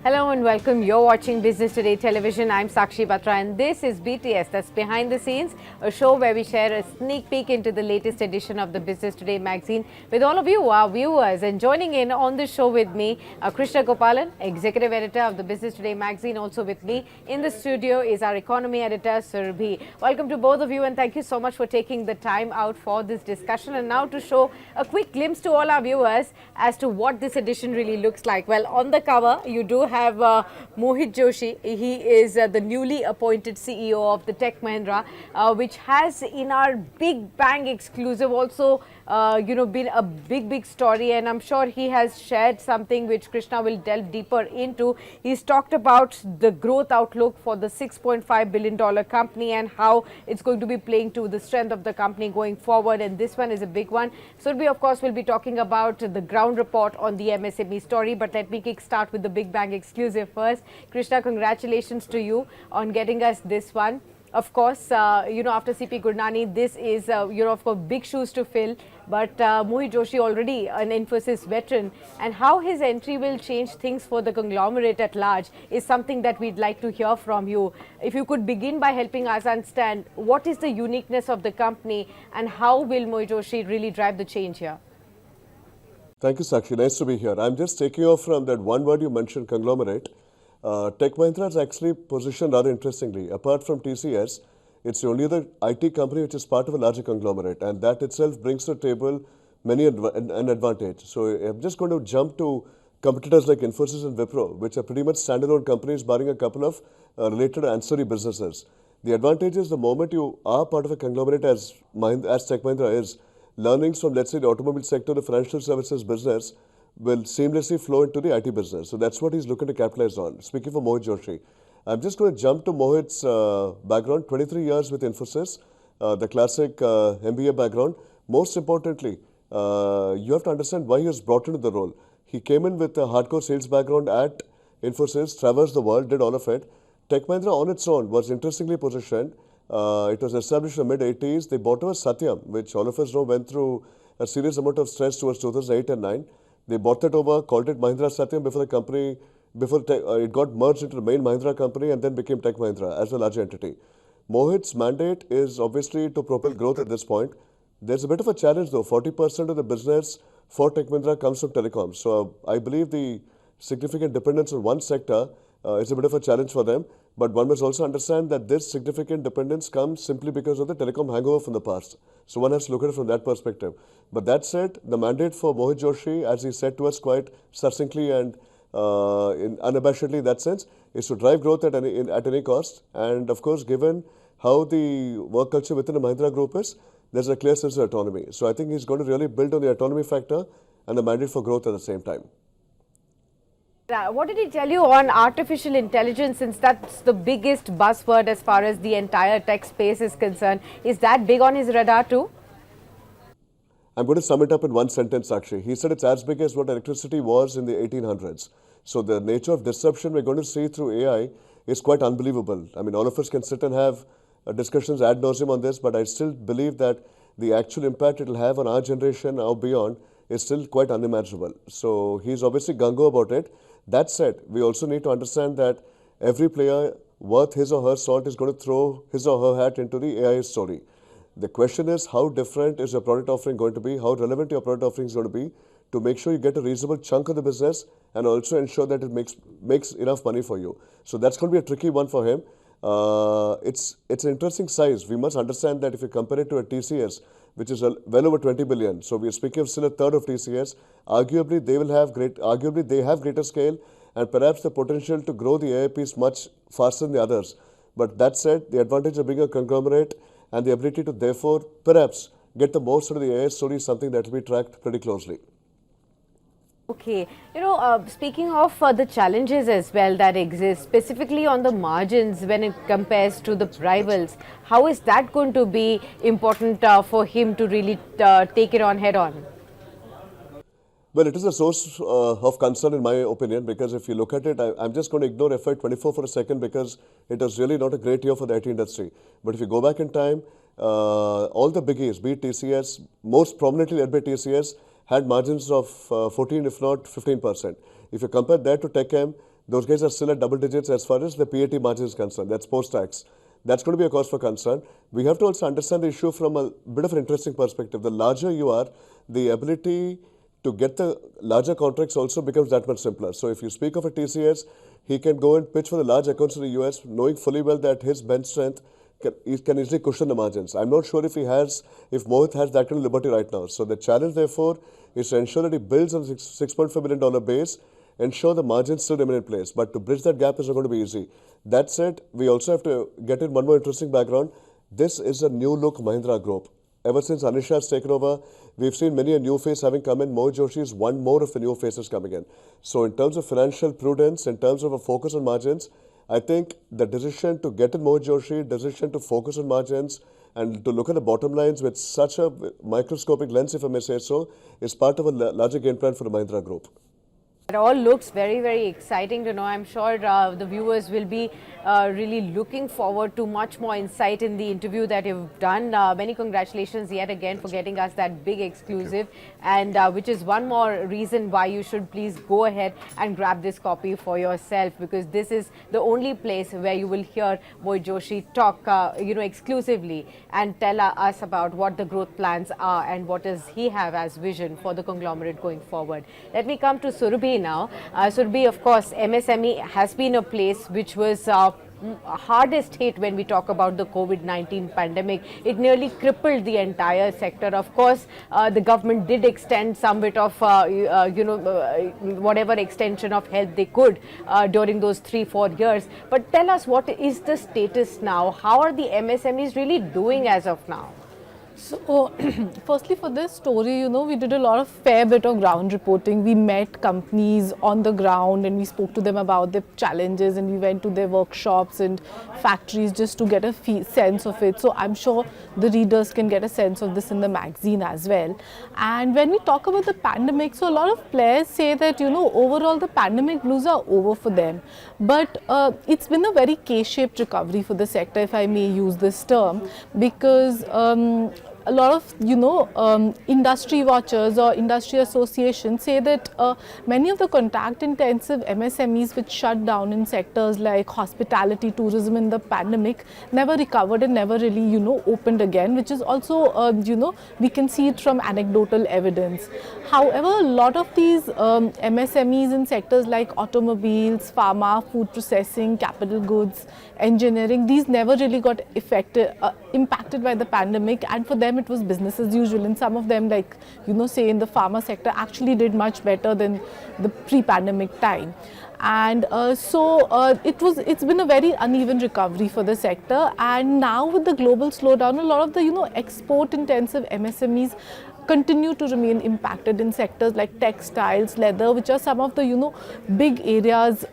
Hello and welcome. You're watching Business Today Television. I'm Sakshi Batra and this is BTS, that's Behind the Scenes, a show where we share a sneak peek into the latest edition of the Business Today magazine with all of you, our viewers. And joining in on the show with me, Krishna Gopalan, Executive Editor of the Business Today magazine. Also with me in the studio is our Economy Editor, Surabhi. Welcome to both of you and thank you so much for taking the time out for this discussion. And now to show a quick glimpse to all our viewers as to what this edition really looks like. Well, on the cover, you do have Mohit Joshi. He is the newly appointed CEO of the Tech Mahindra, which has in our Big Bang exclusive also been a big story, and I'm sure he has shared something which Krishna will delve deeper into. He's talked about the growth outlook for the $6.5 billion company and how it's going to be playing to the strength of the company going forward, and this one is a big one. So we of course will be talking about the ground report on the MSME story, but let me kick start with the Big Bang exclusive first. Krishna, congratulations to you on getting us this one. Of course, after CP Gurnani, this is, of course, big shoes to fill. But Mohit Joshi, already an Infosys veteran, and how his entry will change things for the conglomerate at large is something that we'd like to hear from you. If you could begin by helping us understand what is the uniqueness of the company and how will Mohit Joshi really drive the change here? Thank you, Sakshi. Nice to be here. I'm just taking off from that one word you mentioned, conglomerate. Tech Mahindra is actually positioned rather interestingly. Apart from TCS, it's only the IT company which is part of a larger conglomerate, and that itself brings to the table many an advantage. So I'm just going to jump to competitors like Infosys and Wipro, which are pretty much standalone companies barring a couple of related ancillary businesses. The advantage is the moment you are part of a conglomerate as Tech Mahindra is, learnings from, let's say, the automobile sector, the financial services business will seamlessly flow into the IT business. So that's what he's looking to capitalize on. Speaking for Mohit Joshi, I'm just going to jump to Mohit's background, 23 years with Infosys, the classic MBA background. Most importantly, you have to understand why he was brought into the role. He came in with a hardcore sales background at Infosys, traversed the world, did all of it. Tech Mahindra on its own was interestingly positioned. It was established in the mid-80s. They bought over Satyam, which all of us know went through a serious amount of stress towards 2008 and 9. They bought that over, called it Mahindra Satyam before the company, it got merged into the main Mahindra company and then became Tech Mahindra as a larger entity. Mohit's mandate is obviously to propel growth at this point. There's a bit of a challenge though. 40% of the business for Tech Mahindra comes from telecoms. So I believe the significant dependence on one sector is a bit of a challenge for them. But one must also understand that this significant dependence comes simply because of the telecom hangover from the past. So one has to look at it from that perspective. But that said, the mandate for Mohit Joshi, as he said to us quite succinctly and unabashedly in that sense, is to drive growth at any cost. And of course, given how the work culture within the Mahindra group is, there's a clear sense of autonomy. So I think he's going to really build on the autonomy factor and the mandate for growth at the same time. What did he tell you on artificial intelligence, since that's the biggest buzzword as far as the entire tech space is concerned? Is that big on his radar too? I'm going to sum it up in one sentence, actually. He said it's as big as what electricity was in the 1800s. So the nature of disruption we're going to see through AI is quite unbelievable. I mean, all of us can sit and have discussions ad nauseum on this, but I still believe that the actual impact it will have on our generation or beyond is still quite unimaginable. So he's obviously gung-ho about it. That said, we also need to understand that every player worth his or her salt is going to throw his or her hat into the AI story. The question is, how different is your product offering going to be? How relevant your product offering is going to be to make sure you get a reasonable chunk of the business and also ensure that it makes enough money for you. So that's going to be a tricky one for him. It's an interesting size. We must understand that if you compare it to a TCS, which is well over 20 billion. So we are speaking of still a third of TCS. Arguably, they have greater scale and perhaps the potential to grow the AI piece much faster than the others. But that said, the advantage of being a conglomerate and the ability to therefore perhaps get the most out of the AI story is something that will be tracked pretty closely. Okay, speaking of the challenges as well that exist, specifically on the margins when it compares to the rivals, how is that going to be important for him to really take it on head on? Well, it is a source of concern in my opinion, because if you look at it, I'm just going to ignore FY24 for a second because it was really not a great year for the IT industry. But if you go back in time, all the biggies, be it TCS, most prominently led by TCS, had margins of 14, if not 15%. If you compare that to TechM, Those guys are still at double digits as far as the PAT margin is concerned. That's post-tax. That's going to be a cause for concern. We have to also understand the issue from a bit of an interesting perspective. The larger you are, the ability to get the larger contracts also becomes that much simpler. So if you speak of a TCS, he can go and pitch for the large accounts in the US, knowing fully well that his bench strength can easily cushion the margins. I'm not sure if Mohit has that kind of liberty right now. So the challenge, therefore, is to ensure that he builds on a $6.5 million base, ensure the margins still remain in place. But to bridge that gap is not going to be easy. That said, we also have to get in one more interesting background. This is a new look Mahindra Group. Ever since Anisha has taken over, we've seen many a new face having come in. Mohit Joshi is one more of the new faces coming in. So in terms of financial prudence, in terms of a focus on margins, I think the decision to get in Mohit Joshi, decision to focus on margins, and to look at the bottom lines with such a microscopic lens, if I may say so, is part of a larger game plan for the Mahindra Group. It all looks very, very exciting to know. I'm sure the viewers will be really looking forward to much more insight in the interview that you've done. Many congratulations yet again for getting us that big exclusive, and which is one more reason why you should please go ahead and grab this copy for yourself, because this is the only place where you will hear Mohit Joshi talk, exclusively and tell us about what the growth plans are and what does he have as vision for the conglomerate going forward. Let me come to Surabhi now. Surabhi, of course, MSME has been a place which was hardest hit when we talk about the COVID-19 pandemic. It nearly crippled the entire sector. Of course, the government did extend some bit of, whatever extension of help they could during those 3-4 years. But tell us, what is the status now? How are the MSMEs really doing as of now? So, firstly for this story, we did a fair bit of ground reporting. We met companies on the ground and we spoke to them about the challenges, and we went to their workshops and factories just to get a sense of it. So I'm sure the readers can get a sense of this in the magazine as well. And when we talk about the pandemic, so a lot of players say that, overall the pandemic blues are over for them. But it's been a very K-shaped recovery for the sector, if I may use this term, because a lot of industry watchers or industry associations say that many of the contact intensive MSMEs which shut down in sectors like hospitality, tourism in the pandemic never recovered and never really opened again, which is also we can see it from anecdotal evidence. However, a lot of these MSMEs in sectors like automobiles, pharma, food processing, capital goods, engineering, these never really got impacted by the pandemic, and for them it was business as usual. And some of them, like say in the pharma sector, actually did much better than the pre-pandemic time. And it's been a very uneven recovery for the sector. And now with the global slowdown, a lot of the export intensive MSMEs continue to remain impacted in sectors like textiles, leather, which are some of the big areas,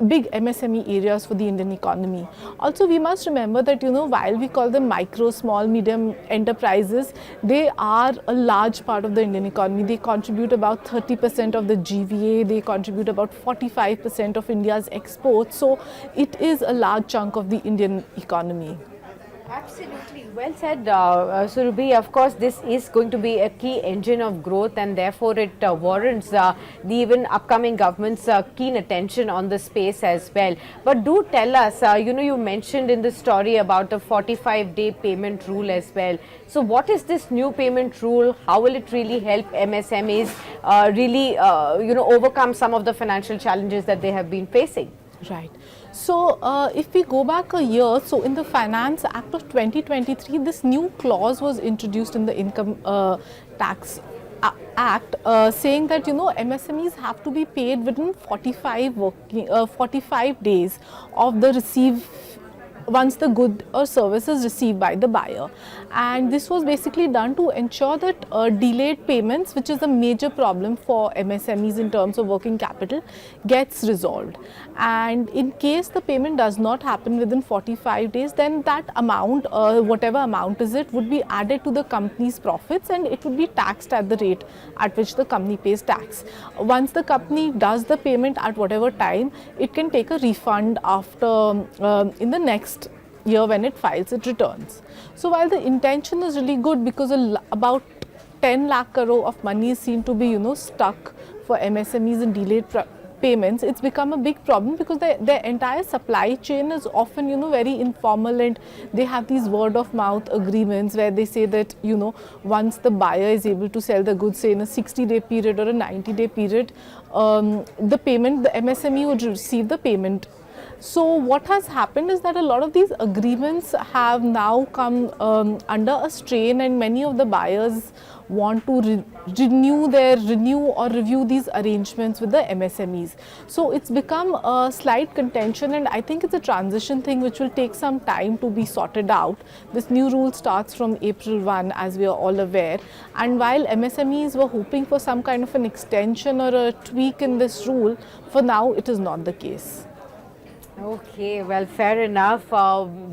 big MSME areas for the Indian economy. Also, we must remember that while we call them micro, small, medium enterprises, they are a large part of the Indian economy. They contribute about 30% of the GVA, they contribute about 45% of India's exports. So it is a large chunk of the Indian economy. Absolutely. Well said, Surabhi. Of course, this is going to be a key engine of growth, and therefore it warrants the even upcoming government's keen attention on the space as well. But do tell us, you mentioned in the story about the 45-day payment rule as well. So what is this new payment rule? How will it really help MSMEs really, overcome some of the financial challenges that they have been facing? Right. So, if we go back a year, so in the Finance Act of 2023, this new clause was introduced in the Income Tax Act, saying that MSMEs have to be paid within 45 days of the once the good or service is received by the buyer. And this was basically done to ensure that delayed payments, which is a major problem for MSMEs in terms of working capital, gets resolved. And in case the payment does not happen within 45 days, then that amount, whatever amount is it, would be added to the company's profits, and it would be taxed at the rate at which the company pays tax. Once the company does the payment at whatever time, it can take a refund after in the next year when it files its returns. So while the intention is really good, because about 10 lakh crore of money seem to be stuck for MSMEs in delayed payments, it's become a big problem because their entire supply chain is often, very informal, and they have these word of mouth agreements where they say that, once the buyer is able to sell the goods, say in a 60-day period or a 90-day period, the MSME would receive the payment. So what has happened is that a lot of these agreements have now come under a strain, and many of the buyers want to renew or review these arrangements with the MSMEs. So it's become a slight contention, and I think it's a transition thing which will take some time to be sorted out. This new rule starts from April 1, as we are all aware, and while MSMEs were hoping for some kind of an extension or a tweak in this rule, for now it is not the case. Okay, well, fair enough.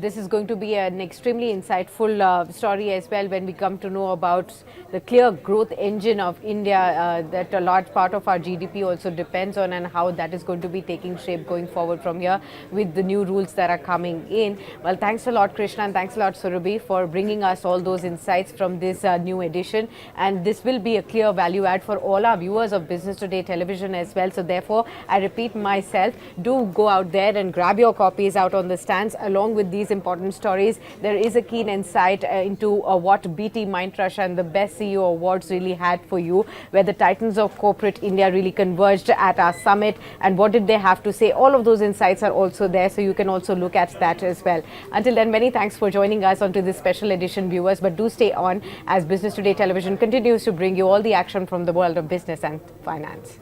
This is going to be an extremely insightful story as well when we come to know about the clear growth engine of India that a large part of our GDP also depends on, and how that is going to be taking shape going forward from here with the new rules that are coming in. Well, thanks a lot, Krishna, and thanks a lot, Surabhi, for bringing us all those insights from this new edition. And this will be a clear value add for all our viewers of Business Today television as well. So therefore, I repeat myself, do go out there and grab your copies out on the stands along with these important stories. There is a keen insight into what BT Mindrush and the Best CEO Awards really had for you, where the titans of corporate India really converged at our summit, and what did they have to say. All of those insights are also there, so you can also look at that as well. Until then, many thanks for joining us onto this special edition, viewers, but do stay on as Business Today television continues to bring you all the action from the world of business and finance.